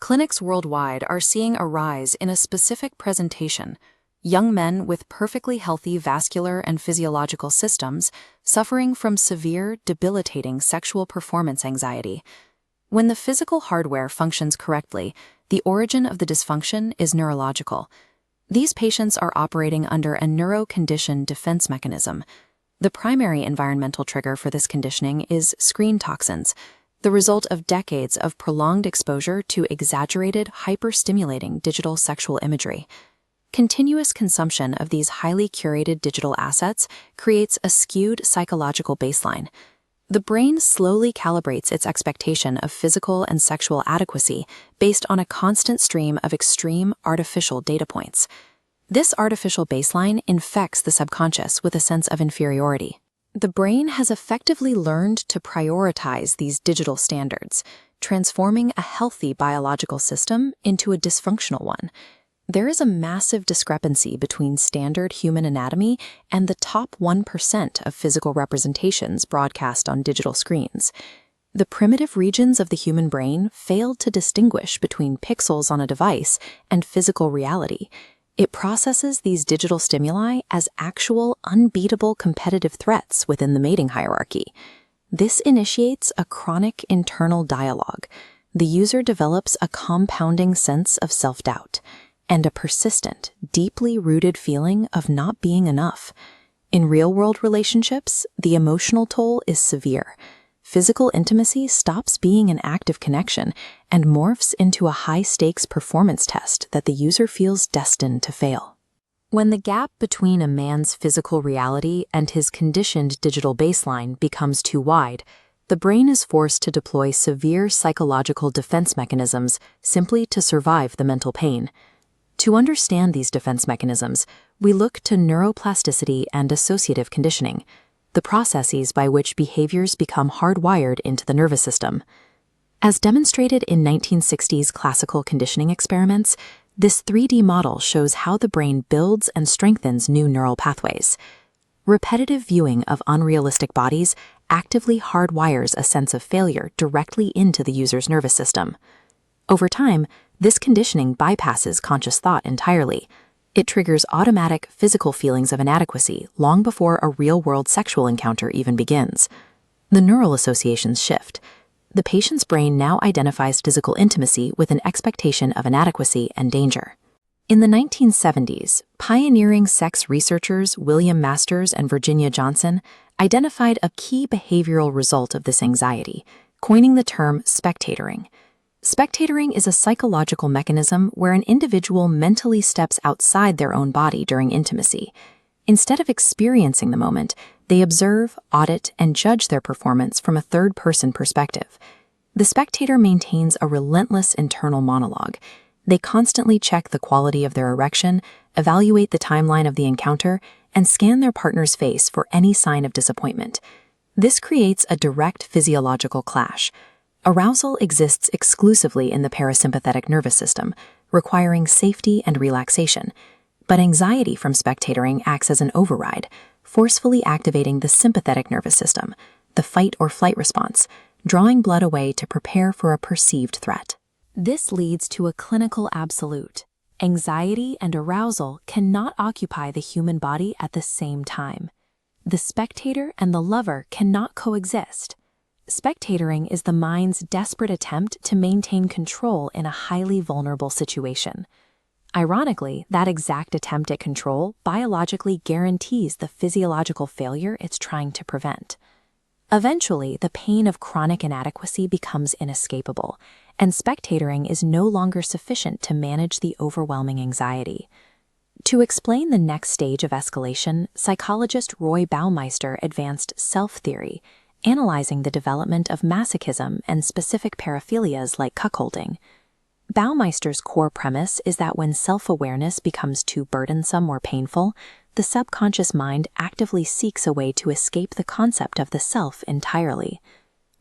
Clinics worldwide are seeing a rise in a specific presentation: young men with perfectly healthy vascular and physiological systems suffering from severe, debilitating sexual performance anxiety. When the physical hardware functions correctly, the origin of the dysfunction is neurological. These patients are operating under a neuroconditioned defense mechanism. The primary environmental trigger for this conditioning is screen toxins, the result of decades of prolonged exposure to exaggerated, hyper-stimulating digital sexual imagery. Continuous consumption of these highly curated digital assets creates a skewed psychological baseline. The brain slowly calibrates its expectation of physical and sexual adequacy based on a constant stream of extreme, artificial data points. This artificial baseline infects the subconscious with a sense of inferiority. The brain has effectively learned to prioritize these digital standards, transforming a healthy biological system into a dysfunctional one. There is a massive discrepancy between standard human anatomy and the top 1% of physical representations broadcast on digital screens. The primitive regions of the human brain failed to distinguish between pixels on a device and physical reality. It processes these digital stimuli as actual, unbeatable competitive threats within the mating hierarchy. This initiates a chronic internal dialogue. The user develops a compounding sense of self-doubt and a persistent, deeply rooted feeling of not being enough. In real-world relationships, the emotional toll is severe. Physical intimacy stops being an active connection and morphs into a high-stakes performance test that the user feels destined to fail. When the gap between a man's physical reality and his conditioned digital baseline becomes too wide, the brain is forced to deploy severe psychological defense mechanisms simply to survive the mental pain. To understand these defense mechanisms, we look to neuroplasticity and associative conditioning, the processes by which behaviors become hardwired into the nervous system. As demonstrated in 1960s classical conditioning experiments, this 3D model shows how the brain builds and strengthens new neural pathways. Repetitive viewing of unrealistic bodies actively hardwires a sense of failure directly into the user's nervous system. Over time, this conditioning bypasses conscious thought entirely. It triggers automatic physical feelings of inadequacy long before a real-world sexual encounter even begins. The neural associations shift. The patient's brain now identifies physical intimacy with an expectation of inadequacy and danger. In the 1970s, pioneering sex researchers William Masters and Virginia Johnson identified a key behavioral result of this anxiety, coining the term spectatoring. Spectatoring is a psychological mechanism where an individual mentally steps outside their own body during intimacy. Instead of experiencing the moment, they observe, audit, and judge their performance from a third-person perspective. The spectator maintains a relentless internal monologue. They constantly check the quality of their erection, evaluate the timeline of the encounter, and scan their partner's face for any sign of disappointment. This creates a direct physiological clash. Arousal exists exclusively in the parasympathetic nervous system, requiring safety and relaxation. But anxiety from spectatoring acts as an override, forcefully activating the sympathetic nervous system, the fight or flight response, drawing blood away to prepare for a perceived threat. This leads to a clinical absolute. Anxiety and arousal cannot occupy the human body at the same time. The spectator and the lover cannot coexist. Spectatoring is the mind's desperate attempt to maintain control in a highly vulnerable situation. Ironically, that exact attempt at control biologically guarantees the physiological failure it's trying to prevent. Eventually, the pain of chronic inadequacy becomes inescapable, and spectatoring is no longer sufficient to manage the overwhelming anxiety. To explain the next stage of escalation, psychologist Roy Baumeister advanced self-theory, analyzing the development of masochism and specific paraphilias like cuckolding. Baumeister's core premise is that when self-awareness becomes too burdensome or painful, the subconscious mind actively seeks a way to escape the concept of the self entirely.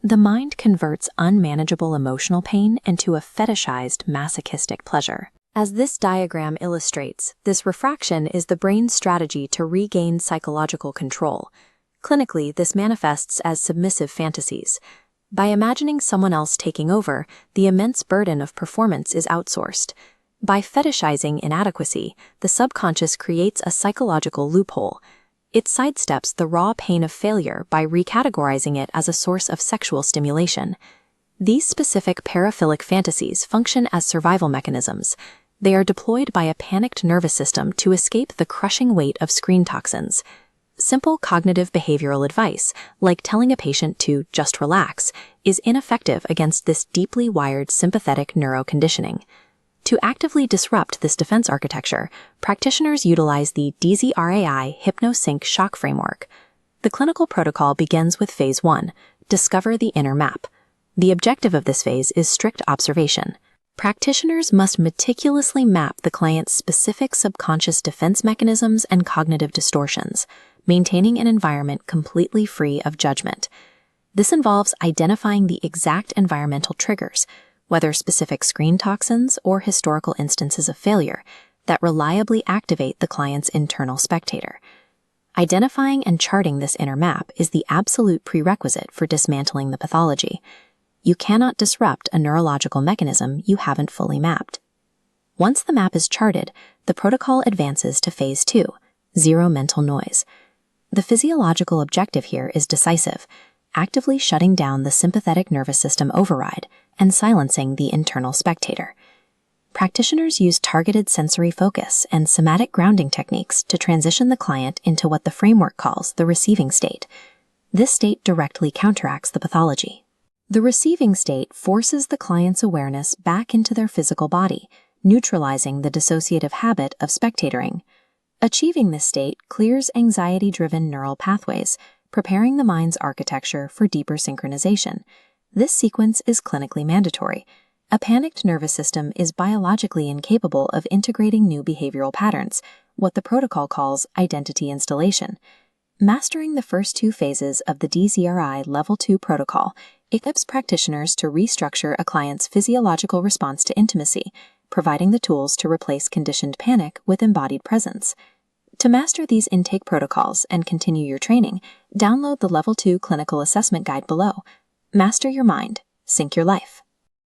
The mind converts unmanageable emotional pain into a fetishized masochistic pleasure. As this diagram illustrates, this refraction is the brain's strategy to regain psychological control. Clinically, this manifests as submissive fantasies. By imagining someone else taking over, the immense burden of performance is outsourced. By fetishizing inadequacy, the subconscious creates a psychological loophole. It sidesteps the raw pain of failure by recategorizing it as a source of sexual stimulation. These specific paraphilic fantasies function as survival mechanisms. They are deployed by a panicked nervous system to escape the crushing weight of screen toxins. Simple cognitive behavioral advice, like telling a patient to just relax, is ineffective against this deeply wired sympathetic neuroconditioning. To actively disrupt this defense architecture, practitioners utilize the DZRAI HypnoSync shock framework. The clinical protocol begins with Phase 1, discover the inner map. The objective of this phase is strict observation. Practitioners must meticulously map the client's specific subconscious defense mechanisms and cognitive distortions, maintaining an environment completely free of judgment. This involves identifying the exact environmental triggers, whether specific screen toxins or historical instances of failure, that reliably activate the client's internal spectator. Identifying and charting this inner map is the absolute prerequisite for dismantling the pathology. You cannot disrupt a neurological mechanism you haven't fully mapped. Once the map is charted, the protocol advances to Phase 2, zero mental noise. The physiological objective here is decisive, actively shutting down the sympathetic nervous system override and silencing the internal spectator. Practitioners use targeted sensory focus and somatic grounding techniques to transition the client into what the framework calls the receiving state. This state directly counteracts the pathology. The receiving state forces the client's awareness back into their physical body, neutralizing the dissociative habit of spectatoring. Achieving this state clears anxiety-driven neural pathways, preparing the mind's architecture for deeper synchronization. This sequence is clinically mandatory. A panicked nervous system is biologically incapable of integrating new behavioral patterns, what the protocol calls identity installation. Mastering the first two phases of the DZRI Level 2 protocol equips practitioners to restructure a client's physiological response to intimacy, providing the tools to replace conditioned panic with embodied presence. To master these intake protocols and continue your training, download the Level 2 Clinical Assessment Guide below. Master your mind, sync your life.